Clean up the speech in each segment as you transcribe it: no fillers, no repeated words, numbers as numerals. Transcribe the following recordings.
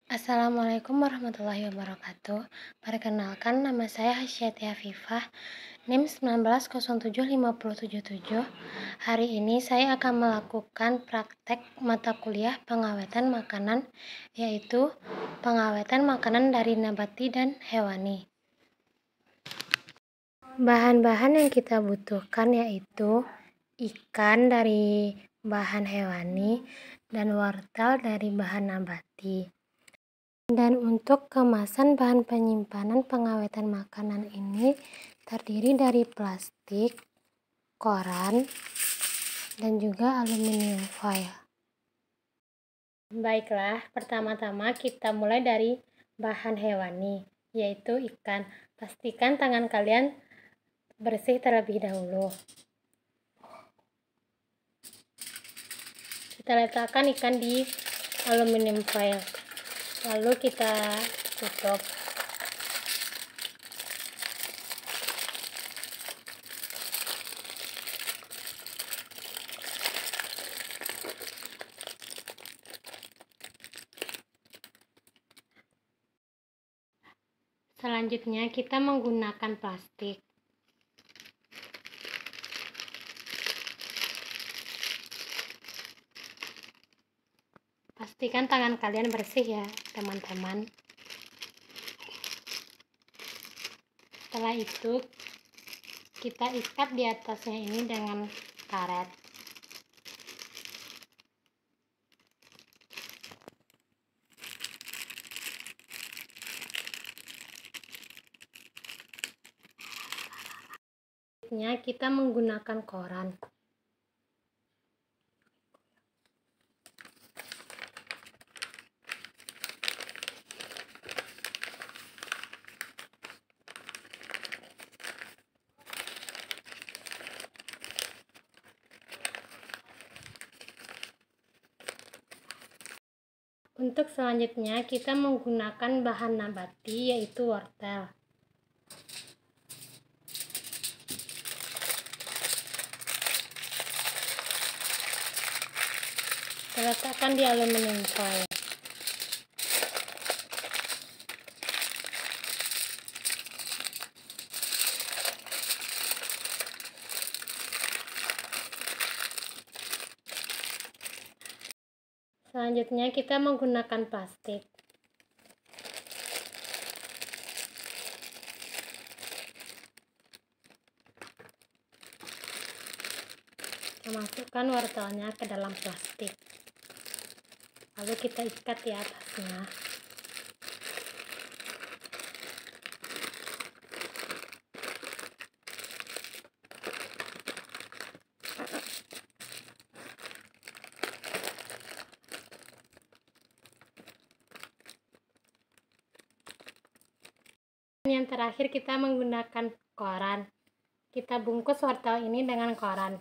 Assalamualaikum warahmatullahi wabarakatuh. Perkenalkan, nama saya Hasyati Afifah, NIM 1907577. Hari ini saya akan melakukan praktek mata kuliah pengawetan makanan, yaitu pengawetan makanan dari nabati dan hewani. Bahan-bahan yang kita butuhkan yaitu ikan dari bahan hewani dan wortel dari bahan nabati. Dan untuk kemasan bahan penyimpanan pengawetan makanan ini terdiri dari plastik, koran, dan juga aluminium foil. Baiklah, pertama-tama kita mulai dari bahan hewani, yaitu ikan. Pastikan tangan kalian bersih terlebih dahulu. Kita letakkan ikan di aluminium foil, lalu kita tutup. Selanjutnya kita menggunakan plastik. Pastikan tangan kalian bersih ya, teman-teman. Setelah itu, kita ikat di atasnya ini dengan karet. Selanjutnya, kita menggunakan koran. Untuk selanjutnya, kita menggunakan bahan nabati yaitu wortel. Letakkan di aluminium foil. Selanjutnya kita menggunakan plastik. Kita masukkan wortelnya ke dalam plastik. Lalu kita ikat di atasnya. Yang terakhir kita menggunakan koran. Kita bungkus wortel ini dengan koran.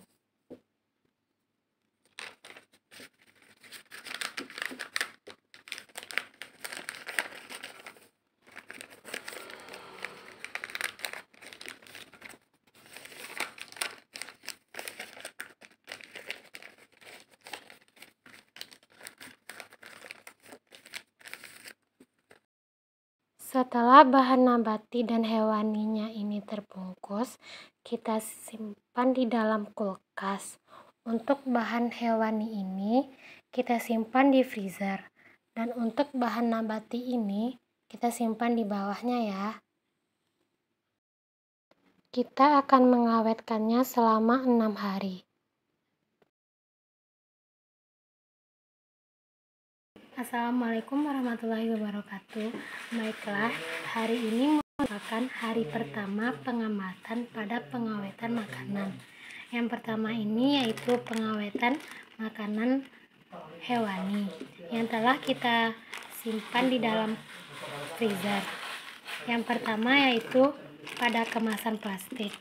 Setelah bahan nabati dan hewaninya ini terbungkus, kita simpan di dalam kulkas. Untuk bahan hewani ini, kita simpan di freezer. Dan untuk bahan nabati ini, kita simpan di bawahnya ya. Kita akan mengawetkannya selama 6 hari. Assalamualaikum warahmatullahi wabarakatuh. Baiklah, hari ini merupakan hari pertama pengamatan pada pengawetan makanan. Yang pertama ini yaitu pengawetan makanan hewani yang telah kita simpan di dalam freezer. Yang pertama yaitu pada kemasan plastik.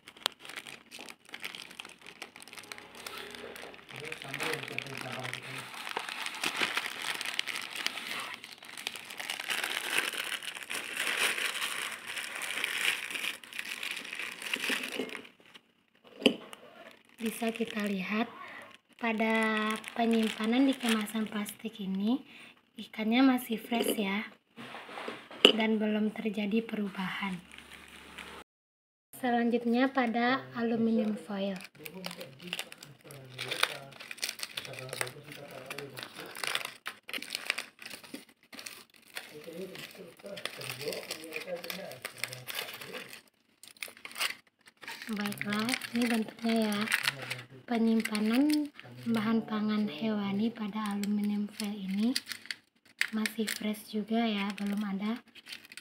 Bisa kita lihat pada penyimpanan di kemasan plastik ini, Ikannya masih fresh ya, dan belum terjadi perubahan. Selanjutnya pada aluminium foil. Baiklah, ini bentuknya ya. Penyimpanan bahan pangan hewani pada aluminium foil ini masih fresh juga ya, belum ada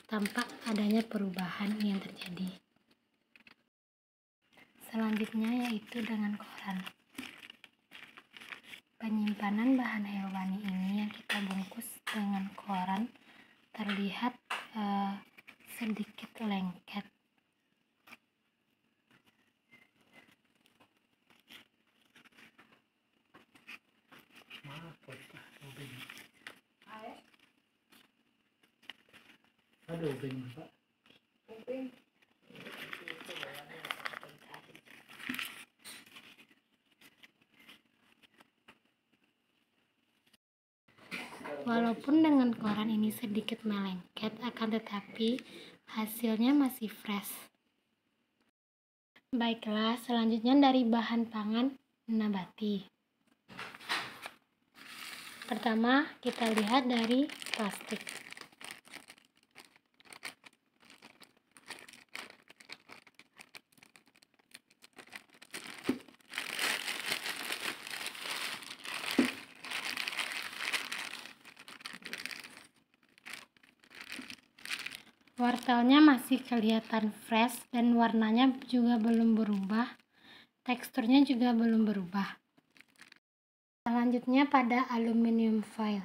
tampak adanya perubahan yang terjadi. Selanjutnya yaitu dengan koran. Penyimpanan bahan hewani ini yang kita bungkus dengan koran terlihat sedikit lengket. Ada ubin, Pak. Walaupun dengan koran ini sedikit melengket, akan tetapi hasilnya masih fresh. Baiklah, selanjutnya dari bahan pangan nabati. Pertama, kita lihat dari plastik. Wortelnya masih kelihatan fresh dan warnanya juga belum berubah. Teksturnya juga belum berubah. Selanjutnya pada aluminium foil.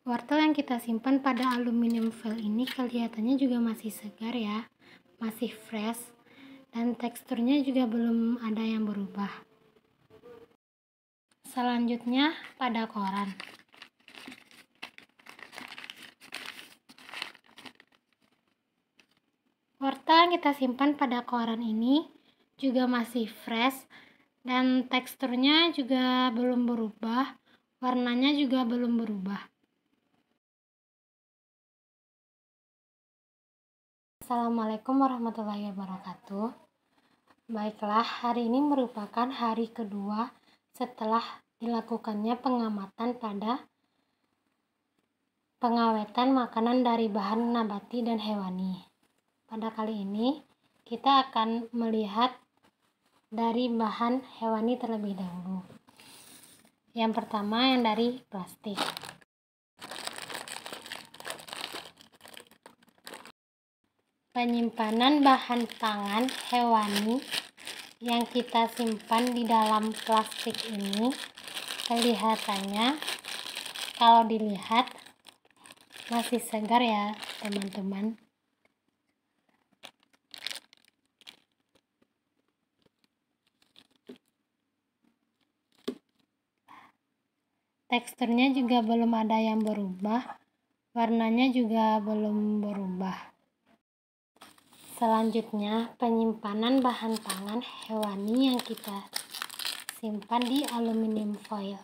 Wortel yang kita simpan pada aluminium foil ini kelihatannya juga masih segar ya, masih fresh, dan teksturnya juga belum ada yang berubah. Selanjutnya pada koran. Wortel yang kita simpan pada koran ini juga masih fresh dan teksturnya juga belum berubah, warnanya juga belum berubah. Assalamualaikum warahmatullahi wabarakatuh. Baiklah, hari ini merupakan hari kedua setelah dilakukannya pengamatan pada pengawetan makanan dari bahan nabati dan hewani. Pada kali ini kita akan melihat dari bahan hewani terlebih dahulu. Yang pertama yang dari plastik. Penyimpanan bahan pangan hewani yang kita simpan di dalam plastik ini kelihatannya kalau dilihat masih segar ya teman-teman. Teksturnya juga belum ada yang berubah, warnanya juga belum berubah. Selanjutnya, penyimpanan bahan pangan hewani yang kita simpan di aluminium foil.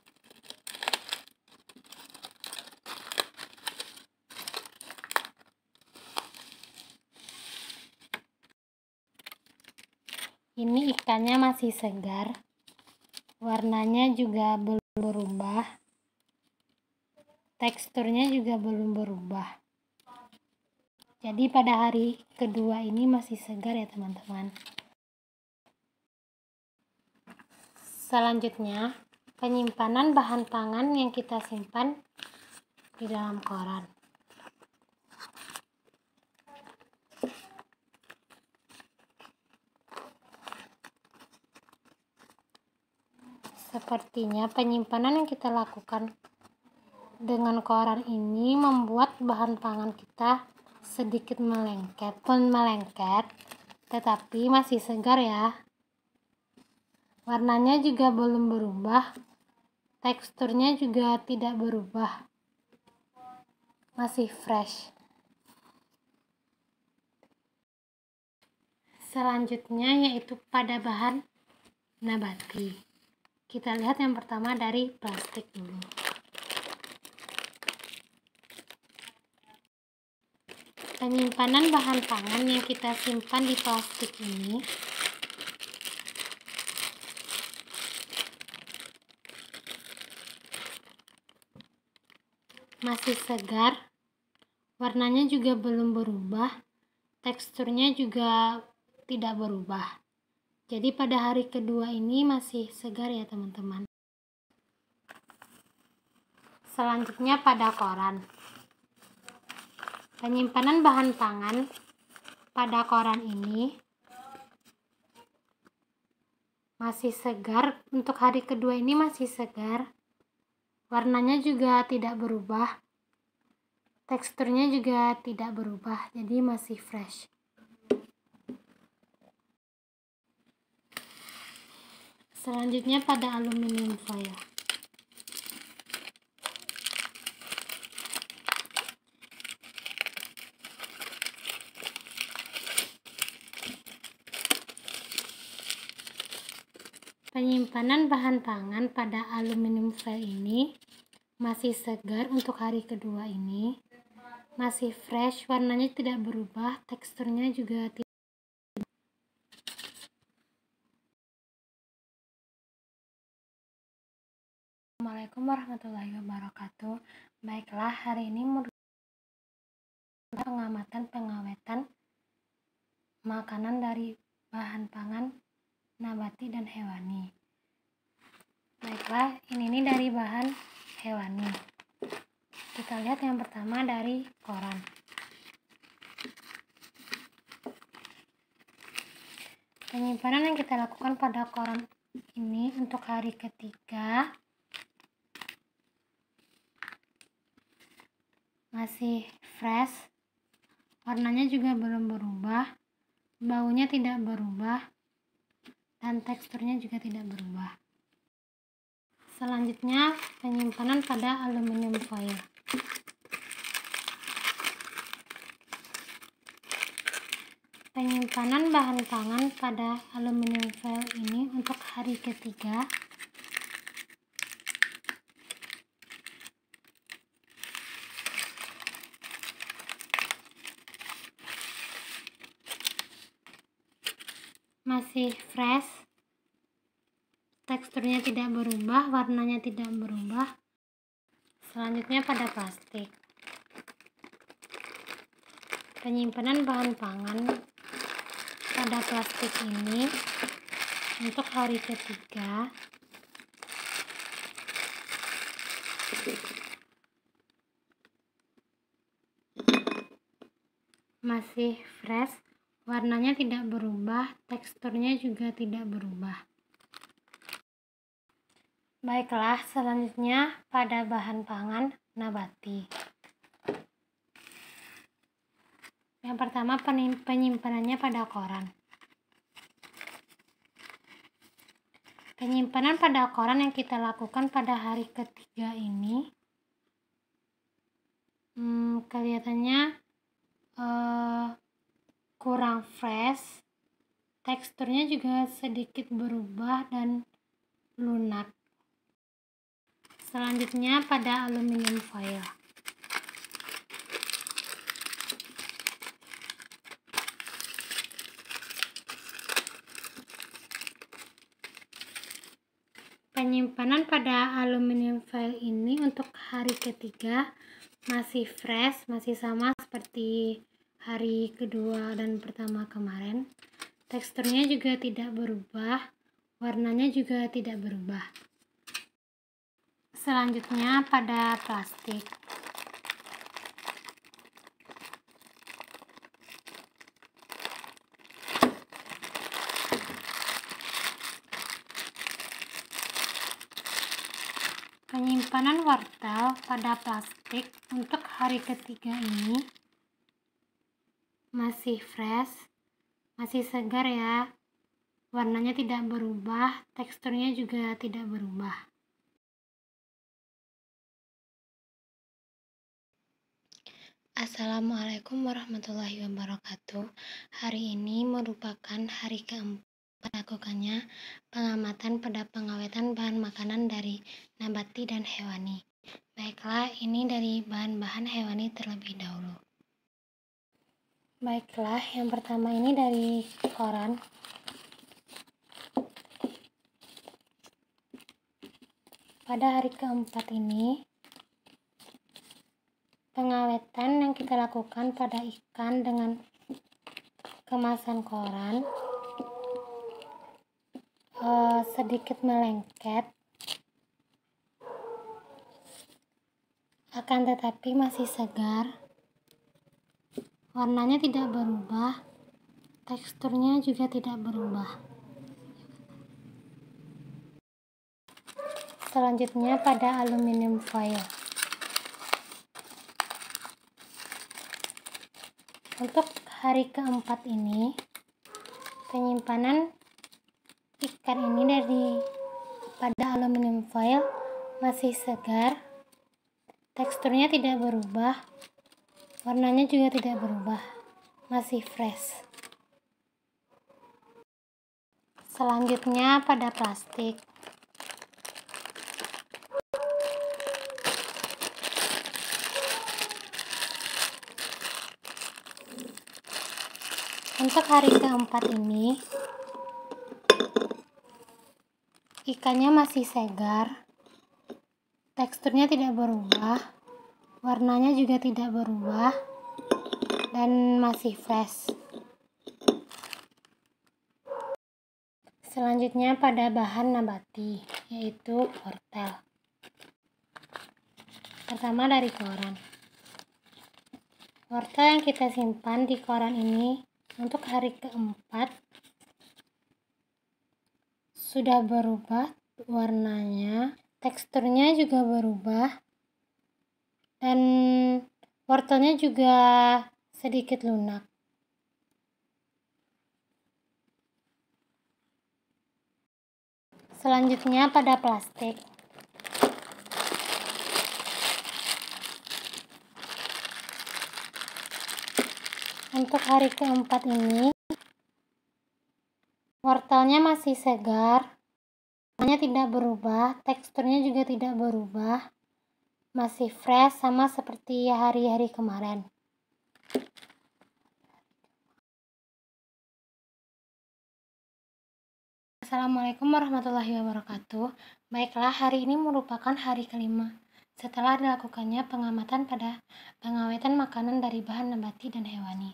Ini ikannya masih segar, warnanya juga belum berubah, teksturnya juga belum berubah. Jadi pada hari kedua ini masih segar ya teman-teman. Selanjutnya, penyimpanan bahan pangan yang kita simpan di dalam koran. Sepertinya penyimpanan yang kita lakukan dengan koran ini membuat bahan pangan kita sedikit melengket, tetapi masih segar ya. Warnanya juga belum berubah, teksturnya juga tidak berubah, masih fresh. Selanjutnya yaitu pada bahan nabati. Kita lihat yang pertama dari plastik dulu. Penyimpanan bahan pangan yang kita simpan di plastik ini masih segar, warnanya juga belum berubah, teksturnya juga tidak berubah. Jadi pada hari kedua ini masih segar ya teman-teman. Selanjutnya pada koran. Penyimpanan bahan pangan pada koran ini masih segar, untuk hari kedua ini masih segar, warnanya juga tidak berubah, teksturnya juga tidak berubah, jadi masih fresh. Selanjutnya pada aluminium foil. Penyimpanan bahan pangan pada aluminium foil ini masih segar, untuk hari kedua ini masih fresh, warnanya tidak berubah, teksturnya juga tidak. Assalamualaikum warahmatullahi wabarakatuh. Baiklah, hari ini pengamatan pengawetan makanan dari bahan pangan nabati dan hewani. Baiklah, ini dari bahan hewani. Kita lihat yang pertama dari koran. Penyimpanan yang kita lakukan pada koran ini untuk hari ketiga masih fresh, warnanya juga belum berubah, baunya tidak berubah, dan teksturnya juga tidak berubah. Selanjutnya penyimpanan pada aluminium foil. Penyimpanan bahan pangan pada aluminium foil ini untuk hari ketiga masih fresh, teksturnya tidak berubah, warnanya tidak berubah. Selanjutnya pada plastik. Penyimpanan bahan pangan pada plastik ini untuk hari ketiga masih fresh, warnanya tidak berubah, teksturnya juga tidak berubah. Baiklah, selanjutnya pada bahan pangan nabati. Yang pertama penyimpanannya pada koran. Penyimpanan pada koran yang kita lakukan pada hari ketiga ini kelihatannya kurang fresh, teksturnya juga sedikit berubah dan lunak. Selanjutnya pada aluminium foil. Penyimpanan pada aluminium foil ini untuk hari ketiga masih fresh, masih sama seperti hari kedua dan pertama kemarin. Teksturnya juga tidak berubah, warnanya juga tidak berubah. Selanjutnya pada plastik. Penyimpanan wortel pada plastik untuk hari ketiga ini masih fresh, masih segar ya. Warnanya tidak berubah, teksturnya juga tidak berubah. Assalamualaikum warahmatullahi wabarakatuh. Hari ini merupakan hari keempat lakukannya pengamatan pada pengawetan bahan makanan dari nabati dan hewani. Baiklah, ini dari bahan-bahan hewani terlebih dahulu. Baiklah, yang pertama ini dari koran. Pada hari keempat ini, pengawetan yang kita lakukan pada ikan dengan kemasan koran sedikit melengket, akan tetapi masih segar, warnanya tidak berubah, teksturnya juga tidak berubah. Selanjutnya pada aluminium foil. Untuk hari keempat ini, penyimpanan ikan ini pada aluminium foil masih segar, teksturnya tidak berubah, warnanya juga tidak berubah, masih fresh. Selanjutnya pada plastik. Untuk hari keempat ini, ikannya masih segar, teksturnya tidak berubah, warnanya juga tidak berubah, dan masih fresh. Selanjutnya pada bahan nabati, yaitu wortel. Pertama dari koran. Wortel yang kita simpan di koran ini untuk hari keempat sudah berubah warnanya, teksturnya juga berubah, dan wortelnya juga sedikit lunak. Selanjutnya pada plastik. Untuk hari keempat ini, wortelnya masih segar, warnanya tidak berubah, teksturnya juga tidak berubah, masih fresh sama seperti hari-hari kemarin. Assalamualaikum warahmatullahi wabarakatuh. Baiklah, hari ini merupakan hari kelima setelah dilakukannya pengamatan pada pengawetan makanan dari bahan nabati dan hewani.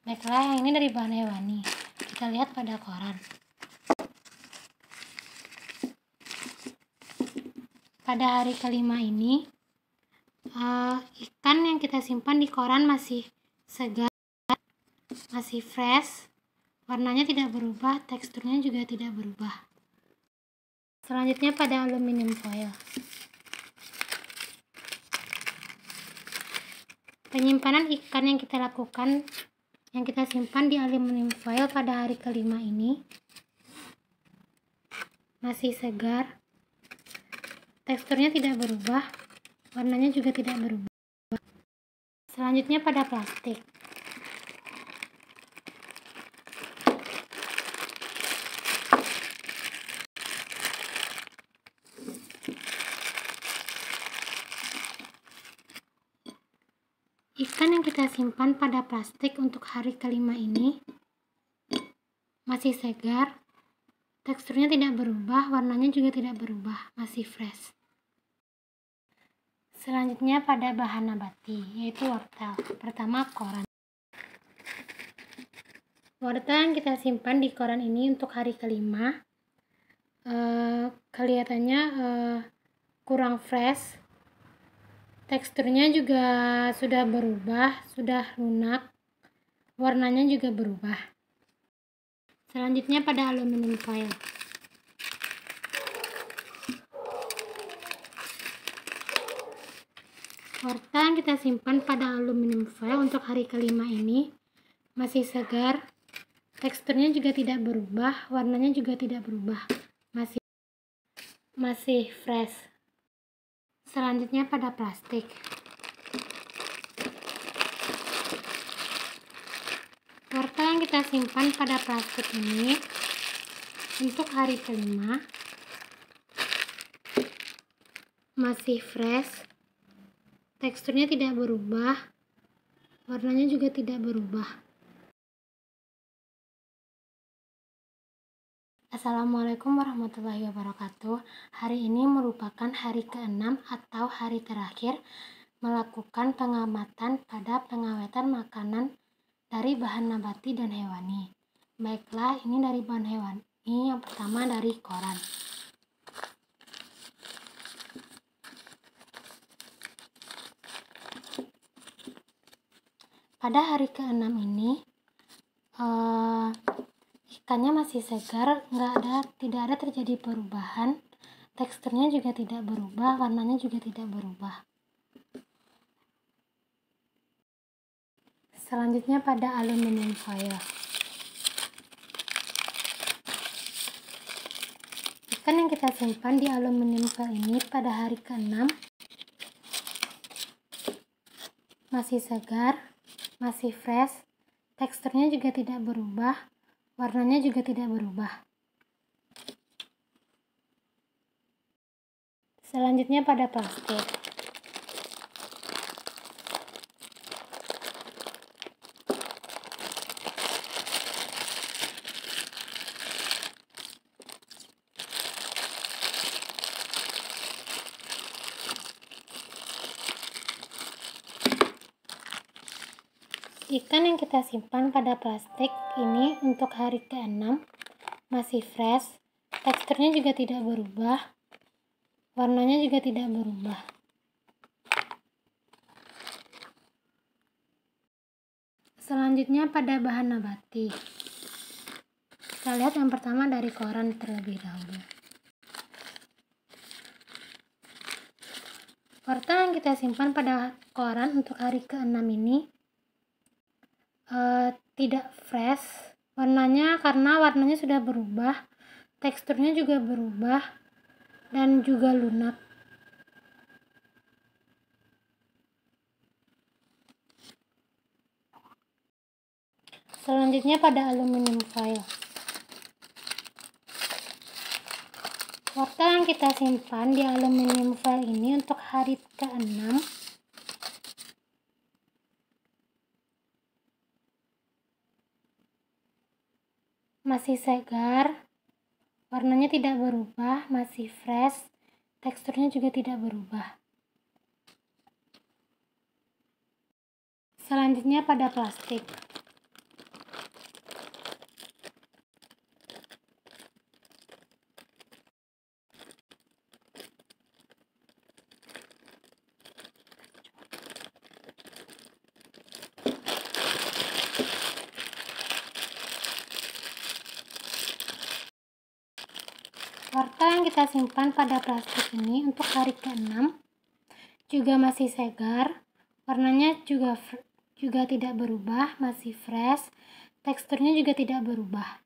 Baiklah, yang ini dari bahan hewani. Kita lihat pada koran. Pada hari kelima ini, ikan yang kita simpan di koran masih segar, masih fresh, warnanya tidak berubah, teksturnya juga tidak berubah. Selanjutnya pada aluminium foil. Penyimpanan ikan yang kita lakukan, yang kita simpan di aluminium foil pada hari kelima ini masih segar, teksturnya tidak berubah, warnanya juga tidak berubah. Selanjutnya pada plastik. Ikan yang kita simpan pada plastik untuk hari kelima ini masih segar, teksturnya tidak berubah, warnanya juga tidak berubah, masih fresh. Selanjutnya pada bahan nabati, yaitu wortel. Pertama, koran. Wortel yang kita simpan di koran ini untuk hari kelima kelihatannya kurang fresh, teksturnya juga sudah berubah, sudah lunak, warnanya juga berubah. Selanjutnya pada aluminium foil. Wortel yang kita simpan pada aluminium foil untuk hari kelima ini masih segar, teksturnya juga tidak berubah, warnanya juga tidak berubah, masih fresh. Selanjutnya pada plastik. Wortel yang kita simpan pada plastik ini untuk hari kelima masih fresh, teksturnya tidak berubah, warnanya juga tidak berubah. Assalamualaikum warahmatullahi wabarakatuh. Hari ini merupakan hari ke-6 atau hari terakhir melakukan pengamatan pada pengawetan makanan dari bahan nabati dan hewani. Baiklah, ini dari bahan hewani. Yang pertama dari koran. Pada hari ke-6 ini ikannya masih segar, tidak ada terjadi perubahan, teksturnya juga tidak berubah, warnanya juga tidak berubah. Selanjutnya pada aluminium foil. Ikan yang kita simpan di aluminium foil ini pada hari ke-6 masih segar, masih fresh, teksturnya juga tidak berubah, warnanya juga tidak berubah. Selanjutnya pada plastik. Ikan yang kita simpan pada plastik ini untuk hari ke-6 masih fresh, teksturnya juga tidak berubah, warnanya juga tidak berubah. Selanjutnya pada bahan nabati. Kita lihat yang pertama dari koran terlebih dahulu. Wortel yang kita simpan pada koran untuk hari ke-6 ini tidak fresh, karena warnanya sudah berubah, teksturnya juga berubah dan juga lunak. Selanjutnya pada aluminium foil. Wortel yang kita simpan di aluminium foil ini untuk hari ke-6 masih segar, warnanya tidak berubah, masih fresh, teksturnya juga tidak berubah. Selanjutnya pada plastik. Wortel yang kita simpan pada plastik ini untuk hari ke-6 juga masih segar, warnanya juga tidak berubah, masih fresh, teksturnya juga tidak berubah.